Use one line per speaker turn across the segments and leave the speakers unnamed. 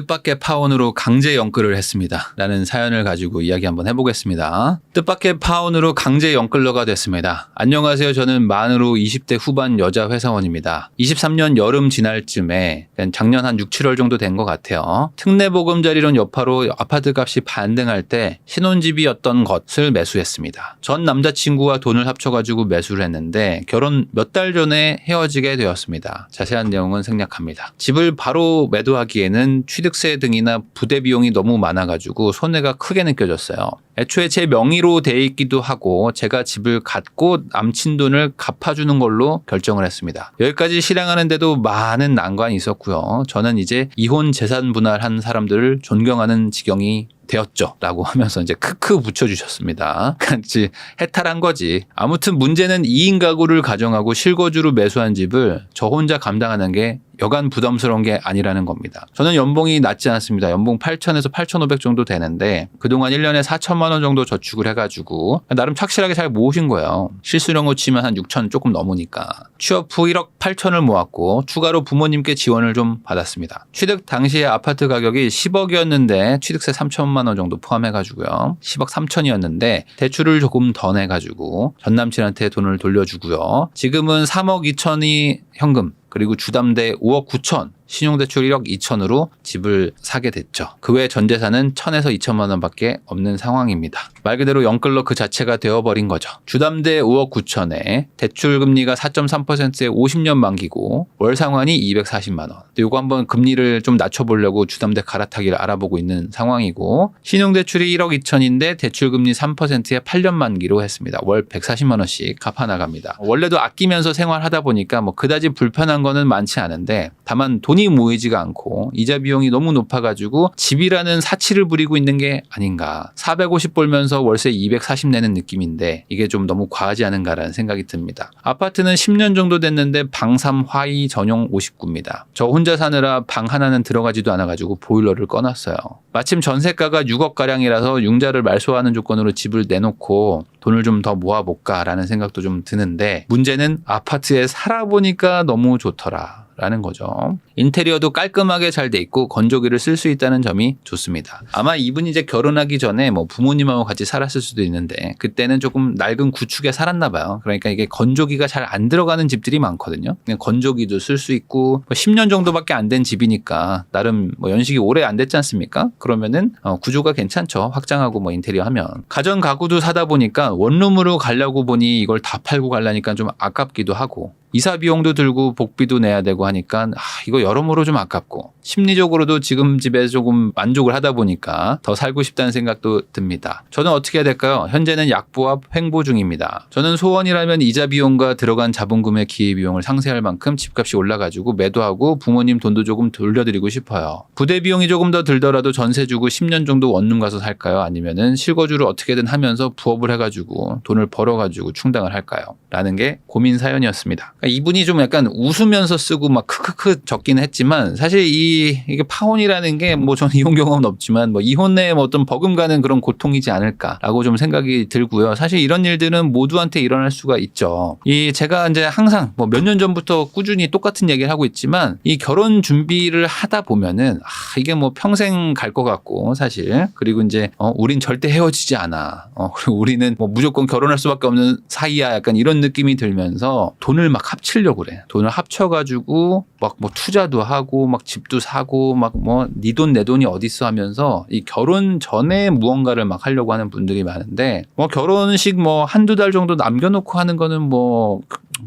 뜻밖의 파혼으로 강제 연끌을 했습니다. 라는 사연을 가지고 이야기 한번 해보겠습니다. 뜻밖의 파혼으로 강제 연끌러가 됐습니다. 안녕하세요. 저는 만으로 20대 후반 여자 회사원입니다. 23년 여름 지날 쯤에 작년 한 6, 7월 정도 된 것 같아요. 특례보금자리론 여파로 아파트 값이 반등할 때 신혼집이었던 것을 매수했습니다. 전 남자친구와 돈을 합쳐가지고 매수를 했는데 결혼 몇 달 전에 헤어지게 되었습니다. 자세한 내용은 생략합니다. 집을 바로 매도하기에는 취득세 등이나 부대 비용이 너무 많아가지고 손해가 크게 느껴졌어요. 애초에 제 명의로 돼 있기도 하고 제가 집을 갖고 남친 돈을 갚아주는 걸로 결정을 했습니다. 여기까지 실행하는데도 많은 난관이 있었고요. 저는 이제 이혼 재산 분할한 사람들을 존경하는 지경이 되었죠. 라고 하면서 이제 크크 붙여주셨습니다. 같이 해탈한 거지. 아무튼 문제는 2인 가구를 가정하고 실거주로 매수한 집을 저 혼자 감당하는 게 여간 부담스러운 게 아니라는 겁니다. 저는 연봉이 낮지 않습니다. 연봉 8,000에서 8,500 정도 되는데 그동안 1년에 4천만 원 정도 저축을 해가지고 나름 착실하게 잘 모으신 거예요. 실수령으로 치면 한 6천 조금 넘으니까. 취업 후 1억 8천을 모았고 추가로 부모님께 지원을 좀 받았습니다. 취득 당시에 아파트 가격이 10억이었는데 취득세 3천만 원 정도 포함해가지고요. 10억 3천이었는데 대출을 조금 더 내가지고 전 남친한테 돈을 돌려주고요. 지금은 3억 2천이 현금 그리고 주담대 5억 9천, 신용대출 1억 2천으로 집을 사게 됐죠. 그 외 전 재산은 1,000에서 2천만 원밖에 없는 상황입니다. 말 그대로 연끌러 그 자체가 되어버린 거죠. 주담대 5억 9천에 대출 금리가 4.3%에 50년 만기고 월 상환이 240만 원. 요거 한번 금리를 좀 낮춰보려고 주담대 갈아타기를 알아보고 있는 상황이고 신용대출이 1억 2천인데 대출 금리 3%에 8년 만기로 했습니다. 월 140만 원씩 갚아 나갑니다. 원래도 아끼면서 생활하다 보니까 뭐 그다지 불편한 거는 많지 않은데 다만 돈이 모이지가 않고 이자 비용이 너무 높아가지고 집이라는 사치를 부리고 있는 게 아닌가. 450 벌면서 월세 240 내는 느낌인데 이게 좀 너무 과하지 않은가라는 생각이 듭니다. 아파트는 10년 정도 됐는데 방 3 화이 전용 59입니다. 저 혼자 사느라 방 하나는 들어가지도 않아가지고 보일러를 꺼놨어요. 마침 전세가가 6억가량이라서 융자를 말소하는 조건으로 집을 내놓고 돈을 좀 더 모아볼까라는 생각도 좀 드는데 문제는 아파트에 살아보니까 너무 좋더라. 라는 거죠. 인테리어도 깔끔하게 잘 돼 있고 건조기를 쓸 수 있다는 점이 좋습니다. 아마 이분이 이제 결혼하기 전에 뭐 부모님하고 같이 살았을 수도 있는데 그때는 조금 낡은 구축에 살았나 봐요. 그러니까 이게 건조기가 잘 안 들어가는 집들이 많거든요. 그냥 건조기도 쓸 수 있고 10년 정도밖에 안 된 집이니까 나름 뭐 연식이 오래 안 됐지 않습니까? 그러면은 구조가 괜찮죠. 확장하고 뭐 인테리어 하면. 가전 가구도 사다 보니까 원룸으로 가려고 보니 이걸 다 팔고 가려니까 좀 아깝기도 하고 이사 비용도 들고 복비도 내야 되고 하니까 이거 여러모로 좀 아깝고 심리적으로도 지금 집에 조금 만족을 하다 보니까 더 살고 싶다는 생각도 듭니다. 저는 어떻게 해야 될까요? 현재는 약보합 횡보 중입니다. 저는 소원이라면 이자 비용과 들어간 자본금의 기회비용을 상쇄할 만큼 집값이 올라가지고 매도하고 부모님 돈도 조금 돌려드리고 싶어요. 부대 비용이 조금 더 들더라도 전세 주고 10년 정도 원룸 가서 살까요? 아니면은 실거주를 어떻게든 하면서 부업을 해가지고 돈을 벌어가지고 충당을 할까요? 라는 게 고민 사연이었습니다. 이분이 좀 약간 웃으면서 쓰고 막 크크크 적긴 했지만 사실 이게 파혼이라는 게 뭐 저는 이혼 경험은 없지만 뭐 이혼의 뭐 어떤 버금가는 그런 고통이지 않을까라고 좀 생각이 들고요. 사실 이런 일들은 모두한테 일어날 수가 있죠. 제가 이제 항상 뭐 몇 년 전부터 꾸준히 똑같은 얘기를 하고 있지만 이 결혼 준비를 하다 보면은 이게 뭐 평생 갈 것 같고 사실 그리고 이제 우린 절대 헤어지지 않아. 그리고 우리는 뭐 무조건 결혼할 수밖에 없는 사이야. 약간 이런 느낌이 들면서 돈을 막 합치려고 그래. 돈을 합쳐가지고 막 뭐 투자도 하고 막 집도 사고 막 뭐 네 돈 내 돈이 어딨어 하면서 이 결혼 전에 무언가를 막 하려고 하는 분들이 많은데 뭐 결혼식 뭐 한두 달 정도 남겨놓고 하는 거는 뭐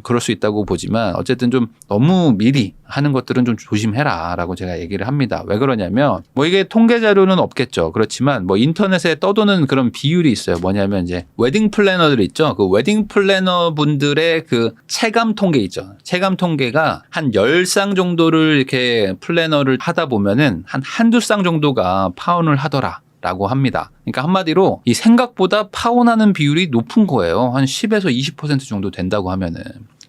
그럴 수 있다고 보지만 어쨌든 좀 너무 미리 하는 것들은 좀 조심해라 라고 제가 얘기를 합니다. 왜 그러냐면 뭐 이게 통계 자료는 없겠죠. 그렇지만 뭐 인터넷에 떠도는 그런 비율이 있어요. 뭐냐면 이제 웨딩 플래너들 있죠. 그 웨딩 플래너 분들의 그 체감 통계 있죠. 체감 통계가 한 10쌍 정도를 이렇게 플래너를 하다 보면은 한두 쌍 정도가 파혼을 하더라. 라고 합니다. 그러니까 한마디로 이 생각보다 파혼하는 비율이 높은 거예요. 한 10에서 20% 정도 된다고 하면은.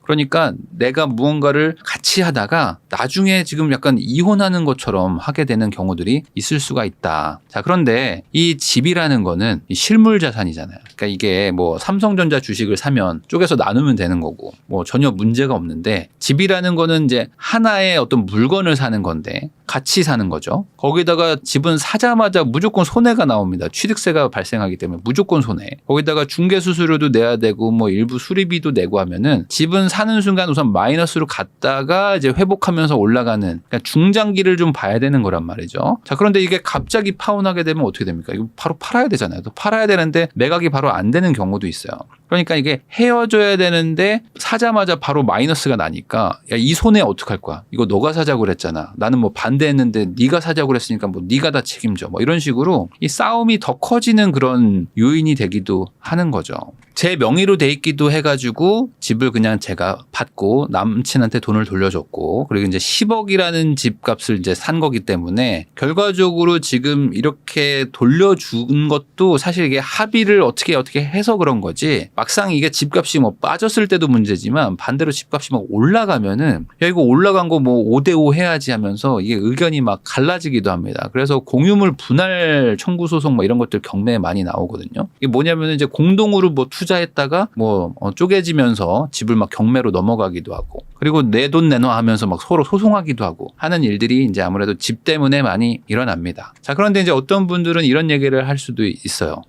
그러니까 내가 무언가를 같이 하다가 나중에 지금 약간 이혼하는 것처럼 하게 되는 경우들이 있을 수가 있다. 자, 그런데 이 집이라는 거는 실물 자산이잖아요. 그러니까 이게 뭐 삼성전자 주식을 사면 쪼개서 나누면 되는 거고 뭐 전혀 문제가 없는데 집이라는 거는 이제 하나의 어떤 물건을 사는 건데 같이 사는 거죠. 거기다가 집은 사자마자 무조건 손해가 나옵니다. 취득세가 발생하기 때문에 무조건 손해. 거기다가 중개수수료도 내야 되고 뭐 일부 수리비도 내고 하면은 집은 사는 순간 우선 마이너스로 갔다가 이제 회복하면서 올라가는 그러니까 중장기를 좀 봐야 되는 거란 말이죠. 자, 그런데 이게 갑자기 파혼하게 되면 어떻게 됩니까? 이거 바로 팔아야 되잖아요. 또 팔아야 되는데 매각이 바로 안 되는 경우도 있어요. 그러니까 이게 헤어져야 되는데 사자마자 바로 마이너스가 나니까 야, 이 손해 어떡할 거야? 이거 너가 사자고 그랬잖아. 나는 뭐 반대했는데 네가 사자고 그랬으니까 뭐 네가 다 책임져. 뭐 이런 식으로 이 싸움이 더 커지는 그런 요인이 되기도 하는 거죠. 제 명의로 돼 있기도 해가지고 집을 그냥 제가 받고 남친한테 돈을 돌려줬고 그리고 이제 10억이라는 집값을 이제 산 거기 때문에 결과적으로 지금 이렇게 돌려준 것도 사실 이게 합의를 어떻게 해서 그런 거지 막상 이게 집값이 뭐 빠졌을 때도 문제지만 반대로 집값이 막 올라가면은 야 이거 올라간 거 뭐 5대5 해야지 하면서 이게 의견이 막 갈라지기도 합니다. 그래서 공유물 분할 청구 소송 뭐 이런 것들 경매에 많이 나오거든요. 이게 뭐냐면은 이제 공동으로 뭐 투자했다가 뭐 쪼개지면서 집을 막 경매로 넘어가기도 하고 그리고 내 돈 내놔 하면서 막 서로 소송하기도 하고 하는 일들이 이제 아무래도 집 때문에 많이 일어납니다. 자, 그런데 이제 어떤 분들은 이런 얘기를 할 수도 있어요.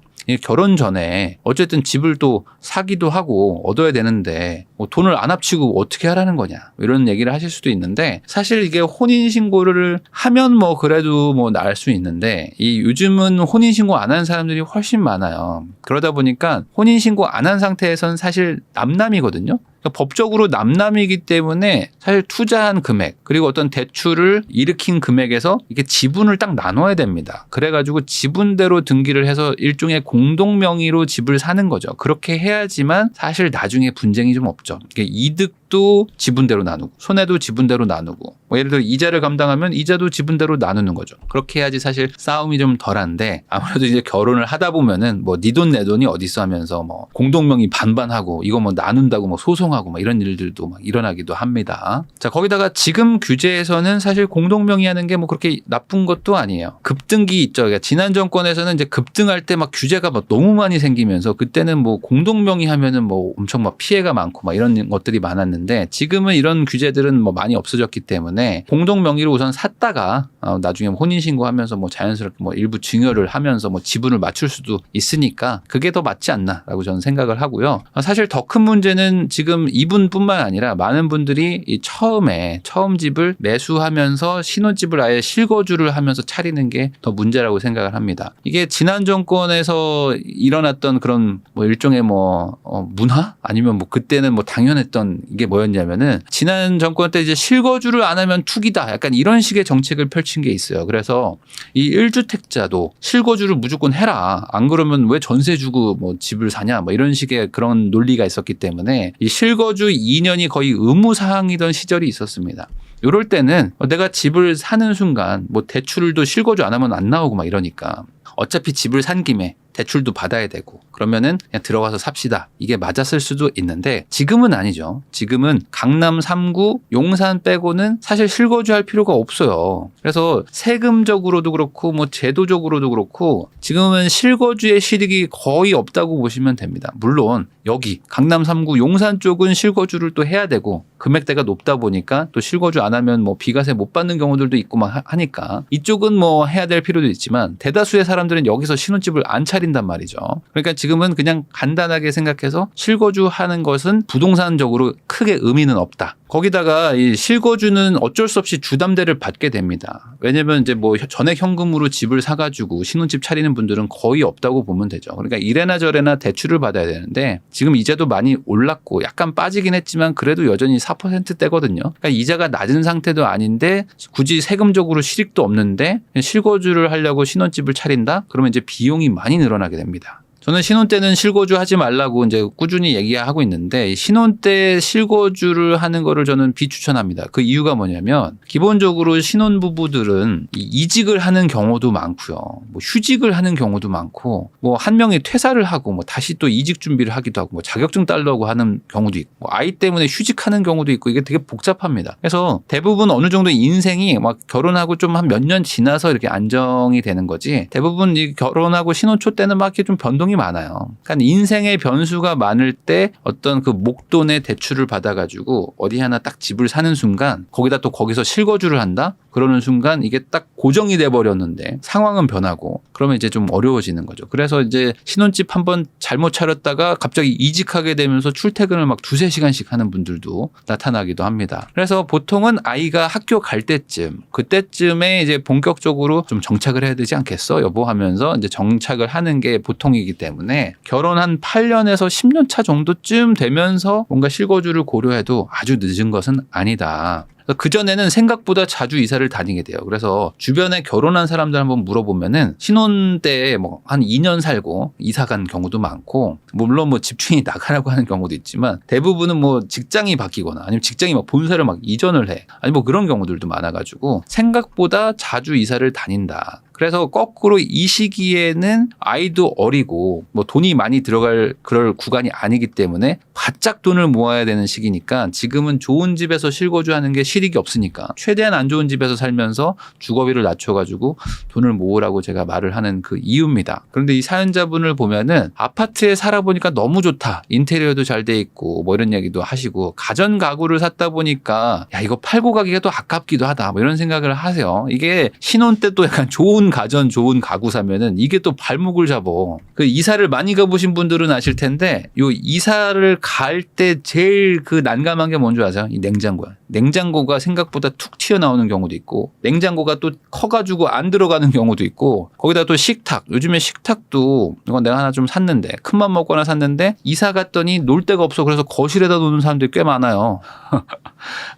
결혼 전에 어쨌든 집을 또 사기도 하고 얻어야 되는데 뭐 돈을 안 합치고 어떻게 하라는 거냐 이런 얘기를 하실 수도 있는데 사실 이게 혼인신고를 하면 뭐 그래도 뭐 나을 수 있는데 이 요즘은 혼인신고 안 한 사람들이 훨씬 많아요. 그러다 보니까 혼인신고 안 한 상태에서는 사실 남남이거든요. 그러니까 법적으로 남남이기 때문에 사실 투자한 금액 그리고 어떤 대출을 일으킨 금액에서 이게 지분을 딱 나눠야 됩니다. 그래가지고 지분대로 등기를 해서 일종의 공동 명의로 집을 사는 거죠. 그렇게 해야지만 사실 나중에 분쟁이 좀 없죠. 이게 이득도 지분대로 나누고 손해도 지분대로 나누고 뭐 예를 들어 이자를 감당하면 이자도 지분대로 나누는 거죠. 그렇게 해야지 사실 싸움이 좀 덜한데 아무래도 이제 결혼을 하다 보면은 뭐 네 돈 내 돈이 어디 있어 하면서 뭐 공동 명의 반반하고 이거 뭐 나눈다고 뭐 소송하고 막 이런 일들도 막 일어나기도 합니다. 자, 거기다가 지금 규제에서는 사실 공동 명의하는 게 뭐 그렇게 나쁜 것도 아니에요. 급등기 있죠. 그러니까 지난 정권에서는 이제 급등할 때 막 규제가 막 너무 많이 생기면서 그때는 뭐 공동 명의하면은 뭐 엄청 막 피해가 많고 막 이런 것들이 많았는데 지금은 이런 규제들은 뭐 많이 없어졌기 때문에 공동 명의로 우선 샀다가 나중에 혼인신고하면서 뭐 자연스럽게 뭐 일부 증여를 하면서 뭐 지분을 맞출 수도 있으니까 그게 더 맞지 않나라고 저는 생각을 하고요. 사실 더 큰 문제는 지금 이분뿐만 아니라 많은 분들이 이 처음 집을 매수하면서 신혼집을 아예 실거주를 하면서 차리는 게 더 문제라고 생각을 합니다. 이게 지난 정권에서 일어났던 그런 뭐 일종의 뭐 문화 아니면 뭐 그때는 뭐 당연했던 이게 뭐였냐면은 지난 정권 때 이제 실거주를 안 하면 투기다 약간 이런 식의 정책을 펼친 게 있어요. 그래서 이 1주택자도 실거주를 무조건 해라. 안 그러면 왜 전세 주고 뭐 집을 사냐 뭐 이런 식의 그런 논리가 있었기 때문에 이 실거주 2년이 거의 의무사항이던 시절이 있었습니다. 이럴 때는 내가 집을 사는 순간 뭐 대출도 실거주 안 하면 안 나오고 막 이러니까 어차피 집을 산 김에 대출도 받아야 되고 그러면은 그냥 들어가서 삽시다. 이게 맞았을 수도 있는데 지금은 아니죠. 지금은 강남 3구 용산 빼고는 사실 실거주할 필요가 없어요. 그래서 세금적으로도 그렇고 뭐 제도적으로도 그렇고 지금은 실거주의 실익이 거의 없다고 보시면 됩니다. 물론 여기 강남 3구 용산 쪽은 실거주를 또 해야 되고 금액대가 높다 보니까 또 실거주 안 하면 뭐 비과세 못 받는 경우들도 있고 막 하니까 이쪽은 뭐 해야 될 필요도 있지만 대다수의 사람들은 여기서 신혼집을 안 차린단 말이죠. 그러니까 지금은 그냥 간단하게 생각해서 실거주하는 것은 부동산적으로 크게 의미는 없다. 거기다가 이 실거주는 어쩔 수 없이 주담대를 받게 됩니다. 왜냐면 이제 뭐 전액 현금으로 집을 사가지고 신혼집 차리는 분들은 거의 없다고 보면 되죠. 그러니까 이래나 저래나 대출을 받아야 되는데 지금 이자도 많이 올랐고 약간 빠지긴 했지만 그래도 여전히 4%대거든요. 그러니까 이자가 낮은 상태도 아닌데 굳이 세금적으로 실익도 없는데 실거주를 하려고 신혼집을 차린다? 그러면 이제 비용이 많이 늘어나게 됩니다. 저는 신혼 때는 실거주 하지 말라고 이제 꾸준히 얘기하고 있는데 신혼 때 실거주를 하는 거를 저는 비추천합니다. 그 이유가 뭐냐면 기본적으로 신혼 부부들은 이직을 하는 경우도 많고요. 뭐 휴직을 하는 경우도 많고 뭐 한 명이 퇴사를 하고 뭐 다시 또 이직 준비를 하기도 하고 뭐 자격증 따려고 하는 경우도 있고 뭐 아이 때문에 휴직하는 경우도 있고 이게 되게 복잡합니다. 그래서 대부분 어느 정도 인생이 막 결혼하고 좀 한 몇 년 지나서 이렇게 안정이 되는 거지 대부분 이 결혼하고 신혼 초 때는 막 이렇게 좀 변동이 변동이 많아요. 그러니까 인생의 변수가 많을 때 어떤 그 목돈의 대출을 받아가지고 어디 하나 딱 집을 사는 순간 거기다 또 거기서 실거주를 한다? 그러는 순간 이게 딱 고정이 돼 버렸는데 상황은 변하고 그러면 이제 좀 어려워지는 거죠. 그래서 이제 신혼집 한번 잘못 차렸다가 갑자기 이직하게 되면서 출퇴근을 막 2-3시간씩 하는 분들도 나타나기도 합니다. 그래서 보통은 아이가 학교 갈 때쯤 그때쯤에 이제 본격적으로 좀 정착을 해야 되지 않겠어? 여보 하면서 이제 정착을 하는 게 보통이기 때문에 결혼 한 8년에서 10년 차 정도쯤 되면서 뭔가 실거주를 고려해도 아주 늦은 것은 아니다. 그전에는 생각보다 자주 이사를 다니게 돼요. 그래서 주변에 결혼한 사람들 한번 물어보면은 신혼 때 뭐 한 2년 살고 이사 간 경우도 많고, 물론 뭐 집주인이 나가라고 하는 경우도 있지만 대부분은 뭐 직장이 바뀌거나 아니면 직장이 막 본사를 막 이전을 해. 아니 뭐 그런 경우들도 많아가지고 생각보다 자주 이사를 다닌다. 그래서 거꾸로 이 시기에는 아이도 어리고 뭐 돈이 많이 들어갈 그럴 구간이 아니기 때문에 바짝 돈을 모아야 되는 시기니까 지금은 좋은 집에서 실거주하는 게 실익이 없으니까 최대한 안 좋은 집에서 살면서 주거비를 낮춰가지고 돈을 모으라고 제가 말을 하는 그 이유입니다. 그런데 이 사연자분을 보면은 아파트에 살아보니까 너무 좋다. 인테리어도 잘 돼 있고 뭐 이런 얘기도 하시고 가전 가구를 샀다 보니까 야 이거 팔고 가기가 또 아깝기도 하다. 뭐 이런 생각을 하세요. 이게 신혼 때 또 약간 좋은 가전 좋은 가구 사면은 이게 또 발목을 잡어. 그 이사를 많이 가보신 분들은 아실 텐데 요 이사를 갈 때 제일 그 난감한 게 뭔지 아세요? 이 냉장고야. 냉장고가 생각보다 툭 튀어나오는 경우도 있고 냉장고가 또 커가지고 안 들어가는 경우도 있고 거기다 또 식탁. 요즘에 식탁도 이건 내가 하나 좀 샀는데 큰맘 먹거나 샀는데 이사 갔더니 놀 데가 없어. 그래서 거실에다 놓는 사람들이 꽤 많아요.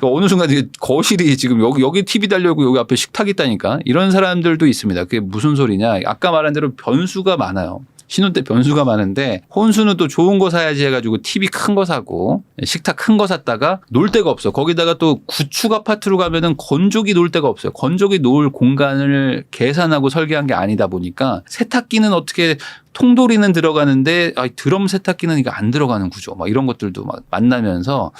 어느 순간 거실이 지금 여기 TV 달려있고 여기 앞에 식탁이 있다니까 이런 사람들도 있습니다. 그게 무슨 소리냐. 아까 말한 대로 변수가 많아요. 신혼 때 변수가 많은데 혼수는 또 좋은 거 사야지 해가지고 TV 큰 거 사고 식탁 큰 거 샀다가 놀 데가 없어. 거기다가 또 구축 아파트로 가면은 건조기 놓을 데가 없어요. 건조기 놓을 공간을 계산하고 설계한 게 아니다 보니까 세탁기는 어떻게 통돌이는 들어가는데 드럼 세탁기는 이거 안 들어가는 구조 막 이런 것들도 막 만나면서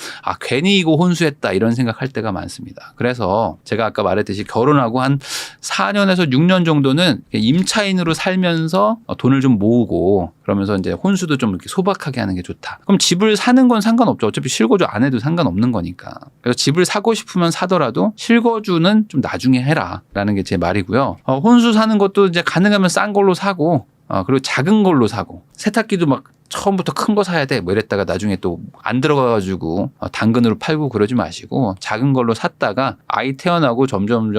괜히 이거 혼수했다 이런 생각할 때가 많습니다. 그래서 제가 아까 말했듯이 결혼하고 한 4년에서 6년 정도는 임차인으로 살면서 돈을 좀 모으고 그러면서 이제 혼수도 좀 이렇게 소박하게 하는 게 좋다. 그럼 집을 사는 건 상관없죠. 어차피 실거주 안 해도 상관없는 거니까. 그래서 집을 사고 싶으면 사더라도 실거주는 좀 나중에 해라라는 게 제 말이고요. 혼수 사는 것도 이제 가능하면 싼 걸로 사고 그리고 작은 걸로 사고 세탁기도 막 처음부터 큰 거 사야 돼 뭐 이랬다가 나중에 또 안 들어가가지고 당근으로 팔고 그러지 마시고 작은 걸로 샀다가 아이 태어나고 점점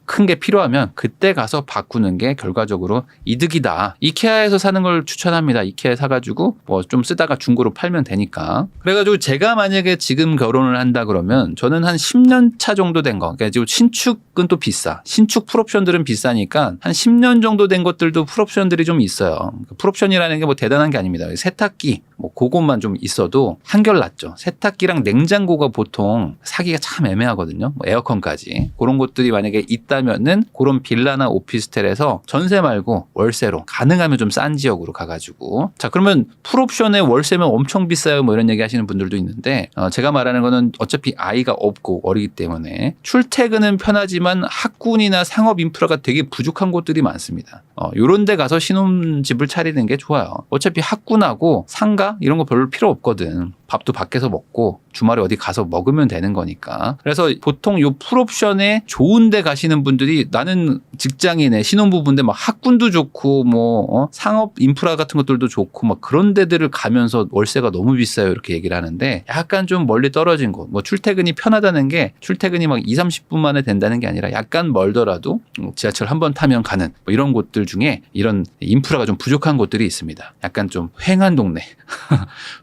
큰 게 필요하면 그때 가서 바꾸는 게 결과적으로 이득이다. 이케아에서 사는 걸 추천합니다. 이케아에 사가지고 뭐 좀 쓰다가 중고로 팔면 되니까. 그래가지고 제가 만약에 지금 결혼을 한다 그러면 저는 한 10년 차 정도 된 거. 그러니까 지금 신축은 또 비싸. 신축 풀옵션들은 비싸니까 한 10년 정도 된 것들도 풀옵션들이 좀 있어요. 풀옵션이라는 게 뭐 대단한 게 아닙니다. 세탁기 뭐 그것만 좀 있어도 한결 낫죠. 세탁기랑 냉장고가 보통 사기가 참 애매하거든요. 뭐 에어컨까지 그런 것들이 만약에 있다면은 그런 빌라나 오피스텔에서 전세 말고 월세로 가능하면 좀 싼 지역으로 가가지고 자 그러면 풀옵션에 월세면 엄청 비싸요 뭐 이런 얘기 하시는 분들도 있는데 제가 말하는 거는 어차피 아이가 없고 어리기 때문에 출퇴근은 편하지만 학군이나 상업 인프라가 되게 부족한 곳들이 많습니다. 요런 데 가서 신혼집을 차리는 게 좋아요. 어차피 학군하고 상가 이런 거 별로 필요 없거든. 밥도 밖에서 먹고 주말에 어디 가서 먹으면 되는 거니까. 그래서 보통 요 풀옵션에 좋은 데 가시는 분들이 나는 직장인에 신혼부부인데 막 학군도 좋고 뭐 상업 인프라 같은 것들도 좋고 막 그런 데들을 가면서 월세가 너무 비싸요 이렇게 얘기를 하는데 약간 좀 멀리 떨어진 곳 뭐 출퇴근이 편하다는 게 출퇴근이 막 2-30분 만에 된다는 게 아니라 약간 멀더라도 지하철 한 번 타면 가는 뭐 이런 곳들 중에 이런 인프라가 좀 부족한 곳들이 있습니다. 약간 좀 휑한 동네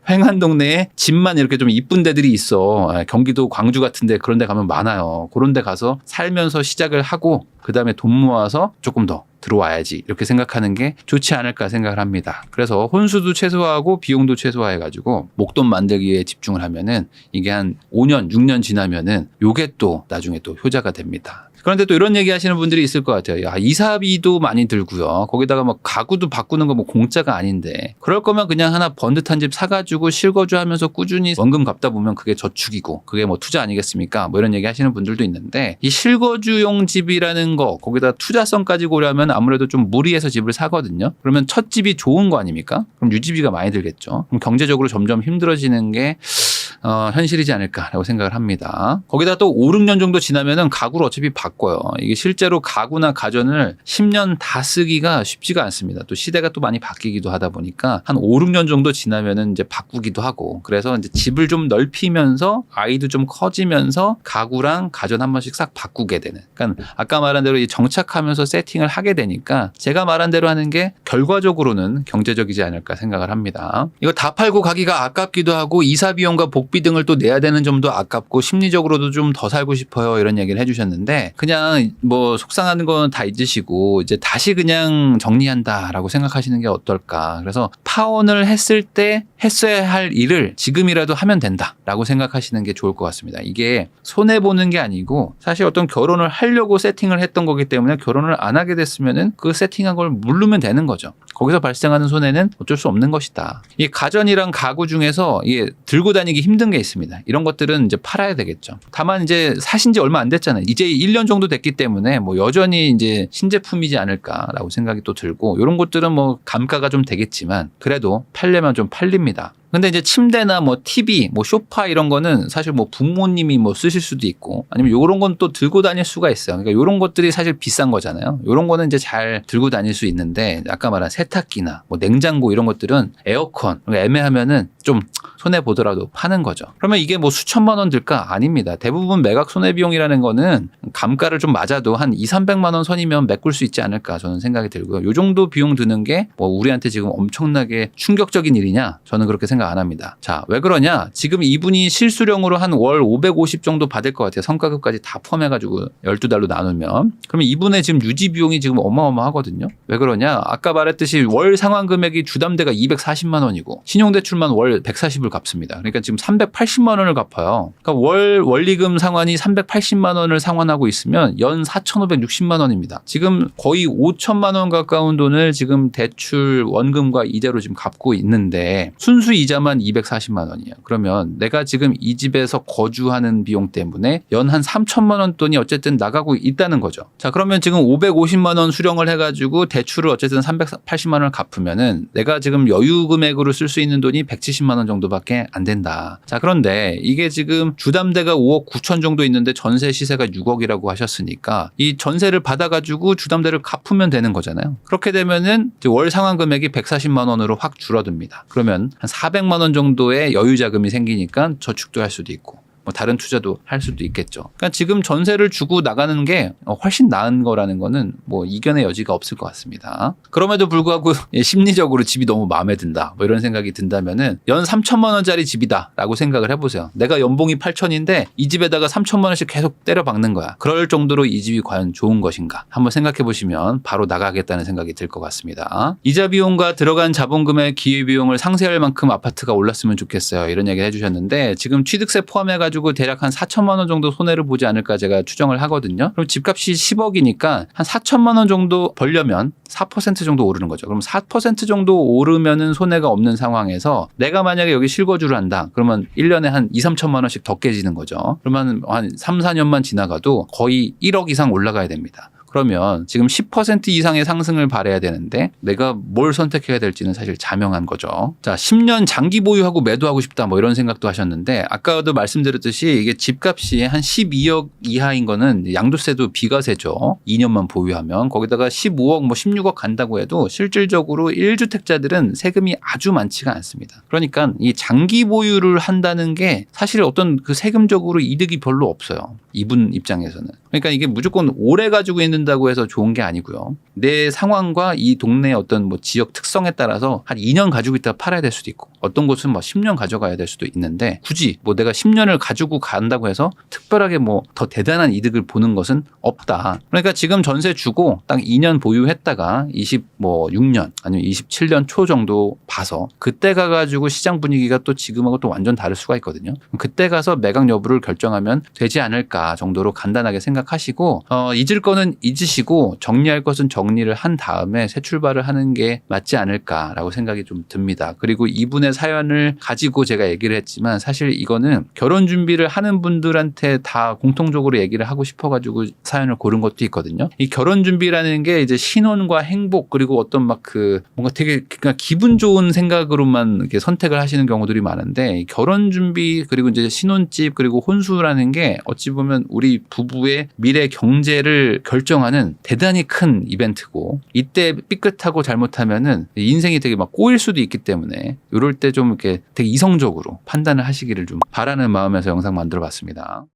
휑한 동네에 집만 이렇게 좀 이쁜 데들이 있어. 경기도 광주 같은 데 그런 데 가면 많아요. 그런 데 가서 살면서 시작을 하고 그다음에 돈 모아서 조금 더 들어와야지 이렇게 생각하는 게 좋지 않을까 생각을 합니다. 그래서 혼수도 최소화하고 비용도 최소화해가지고 목돈 만들기에 집중을 하면은 이게 한 5년, 6년 지나면은 요게 또 나중에 또 효자가 됩니다. 그런데 또 이런 얘기 하시는 분들이 있을 것 같아요. 야, 이사비도 많이 들고요. 거기다가 뭐 가구도 바꾸는 거 뭐 공짜가 아닌데 그럴 거면 그냥 하나 번듯한 집 사가지고 실거주하면서 꾸준히 원금 갚다 보면 그게 저축이고 그게 뭐 투자 아니겠습니까? 뭐 이런 얘기 하시는 분들도 있는데 이 실거주용 집이라는 거 거기다 투자성까지 고려하면 아무래도 좀 무리해서 집을 사거든요. 그러면 첫 집이 좋은 거 아닙니까? 그럼 유지비가 많이 들겠죠. 그럼 경제적으로 점점 힘들어지는 게 현실이지 않을까라고 생각을 합니다. 거기다 또 5, 6년 정도 지나면은 가구를 어차피 바꿔요. 이게 실제로 가구나 가전을 10년 다 쓰기가 쉽지가 않습니다. 또 시대가 또 많이 바뀌기도 하다 보니까 한 5, 6년 정도 지나면은 이제 바꾸기도 하고 그래서 이제 집을 좀 넓히면서 아이도 좀 커지면서 가구랑 가전 한 번씩 싹 바꾸게 되는. 그러니까 아까 말한 대로 정착하면서 세팅을 하게 되니까 제가 말한 대로 하는 게 결과적으로는 경제적이지 않을까 생각을 합니다. 이거 다 팔고 가기가 아깝기도 하고 이사 비용과 복비 등을 또 내야 되는 점도 아깝고 심리적으로도 좀 더 살고 싶어요 이런 얘기를 해주셨는데 그냥 뭐 속상한 건 다 잊으시고 이제 다시 그냥 정리한다라고 생각하시는 게 어떨까. 그래서 파혼을 했을 때 했어야 할 일을 지금이라도 하면 된다라고 생각하시는 게 좋을 것 같습니다. 이게 손해보는 게 아니고 사실 어떤 결혼을 하려고 세팅을 했던 거기 때문에 결혼을 안 하게 됐으면은 그 세팅한 걸 물르면 되는 거죠. 거기서 발생하는 손해는 어쩔 수 없는 것이다. 이 가전이랑 가구 중에서 이게 들고 다니기 힘든 게 있습니다. 이런 것들은 이제 팔아야 되겠죠. 다만 이제 사신 지 얼마 안 됐잖아요. 이제 1년 정도 됐기 때문에 뭐 여전히 이제 신제품이지 않을까라고 생각이 또 들고 이런 것들은 뭐 감가가 좀 되겠지만 그래도 팔려면 좀 팔립니다. 근데 이제 침대나 뭐 TV, 뭐 소파 이런 거는 사실 뭐 부모님이 뭐 쓰실 수도 있고 아니면 요런 건 또 들고 다닐 수가 있어요. 그러니까 요런 것들이 사실 비싼 거잖아요. 요런 거는 이제 잘 들고 다닐 수 있는데 아까 말한 세탁기나 뭐 냉장고 이런 것들은 에어컨 애매하면은 좀 손해 보더라도 파는 거죠. 그러면 이게 뭐 수천만 원 들까? 아닙니다. 대부분 매각 손해 비용이라는 거는 감가를 좀 맞아도 한 2, 300만 원 선이면 메꿀 수 있지 않을까 저는 생각이 들고요. 요 정도 비용 드는 게 뭐 우리한테 지금 엄청나게 충격적인 일이냐? 저는 그렇게 생각 안 합니다. 자, 왜 그러냐? 지금 이분이 실수령으로 한 월 550 정도 받을 것 같아요. 성과급까지 다 포함해가지고 12달로 나누면. 그러면 이분의 지금 유지 비용이 지금 어마어마하거든요. 왜 그러냐? 아까 말했듯이 월 상환 금액이 주담대가 240만 원이고 신용대출만 월 140을 갚습니다. 그러니까 지금 380만 원을 갚아요. 그러니까 월 원리금 상환이 380만 원을 상환하고 있으면 연 4,560만 원입니다. 지금 거의 5천만 원 가까운 돈을 지금 대출 원금과 이자로 지금 갚고 있는데 순수 이자만 240만 원이에요. 그러면 내가 지금 이 집에서 거주하는 비용 때문에 연 한 3천만 원 돈이 어쨌든 나가고 있다는 거죠. 자, 그러면 지금 550만 원 수령을 해가지고 대출을 어쨌든 380만 원을 갚으면은 내가 지금 여유 금액으로 쓸 수 있는 돈이 170만 원 정도밖에 안 된다. 자, 그런데 이게 지금 주담대가 5억 9천 정도 있는데 전세 시세가 6억이라고 하셨으니까 이 전세를 받아가지고 주담대를 갚으면 되는 거잖아요. 그렇게 되면은 월 상환 금액이 140만 원으로 확 줄어듭니다. 그러면 한 400만 원 정도의 여유 자금이 생기니까 저축도 할 수도 있고 뭐 다른 투자도 할 수도 있겠죠. 그러니까 지금 전세를 주고 나가는 게 훨씬 나은 거라는 거는 뭐 이견의 여지가 없을 것 같습니다. 그럼에도 불구하고 심리적으로 집이 너무 마음에 든다 뭐 이런 생각이 든다면은 연 3천만 원짜리 집이다라고 생각을 해보세요. 내가 연봉이 8천인데 이 집에다가 3천만 원씩 계속 때려 박는 거야. 그럴 정도로 이 집이 과연 좋은 것인가 한번 생각해 보시면 바로 나가겠다는 생각이 들 것 같습니다. 이자 비용과 들어간 자본금의 기회비용을 상쇄할 만큼 아파트가 올랐으면 좋겠어요. 이런 얘기를 해주셨는데 지금 취득세 포함해가지고 대략 한 4천만 원 정도 손해를 보지 않을까 제가 추정을 하거든요. 그럼 집값이 10억이니까 한 4천만 원 정도 벌려면 4% 정도 오르는 거죠. 그럼 4% 정도 오르면은 손해가 없는 상황에서 내가 만약에 여기 실거주를 한다. 그러면 1년에 한 2, 3천만 원씩 더 깨지는 거죠. 그러면 한 3, 4년만 지나가도 거의 1억 이상 올라가야 됩니다. 그러면 지금 10% 이상의 상승을 바라야 되는데 내가 뭘 선택해야 될지는 사실 자명한 거죠. 자, 10년 장기 보유하고 매도하고 싶다 뭐 이런 생각도 하셨는데 아까도 말씀드렸듯이 이게 집값이 한 12억 이하인 거는 양도세도 비과세죠. 2년만 보유하면 거기다가 15억 뭐 16억 간다고 해도 실질적으로 1주택자들은 세금이 아주 많지가 않습니다. 그러니까 이 장기 보유를 한다는 게 사실 어떤 그 세금적으로 이득이 별로 없어요. 이분 입장에서는. 그러니까 이게 무조건 오래 가지고 있는다고 해서 좋은 게 아니고요. 내 상황과 이 동네의 어떤 뭐 지역 특성에 따라서 한 2년 가지고 있다가 팔아야 될 수도 있고 어떤 곳은 뭐 10년 가져가야 될 수도 있는데 굳이 뭐 내가 10년을 가지고 간다고 해서 특별하게 뭐 더 대단한 이득을 보는 것은 없다. 그러니까 지금 전세 주고 딱 2년 보유했다가 26년 아니면 27년 초 정도 봐서 그때 가가지고 시장 분위기가 또 지금하고 또 완전 다를 수가 있거든요. 그때 가서 매각 여부를 결정하면 되지 않을까 정도로 간단하게 생각하시고 잊을 거는 잊으시고 정리할 것은 정리를 한 다음에 새 출발을 하는 게 맞지 않을까라고 생각이 좀 듭니다. 그리고 이분의 사연을 가지고 제가 얘기를 했지만 사실 이거는 결혼 준비를 하는 분들한테 다 공통적으로 얘기를 하고 싶어가지고 사연을 고른 것도 있거든요. 이 결혼 준비라는 게 이제 신혼과 행복 그리고 어떤 막 그 뭔가 되게 그냥 기분 좋은 생각으로만 이렇게 선택을 하시는 경우들이 많은데 결혼 준비 그리고 이제 신혼집 그리고 혼수라는 게 어찌 보면 우리 부부의 미래 경제를 결정하는 대단히 큰 이벤트고 이때 삐끗하고 잘못하면은 인생이 되게 막 꼬일 수도 있기 때문에 이럴 때 좀 이렇게 되게 이성적으로 판단을 하시기를 좀 바라는 마음에서 영상 만들어 봤습니다.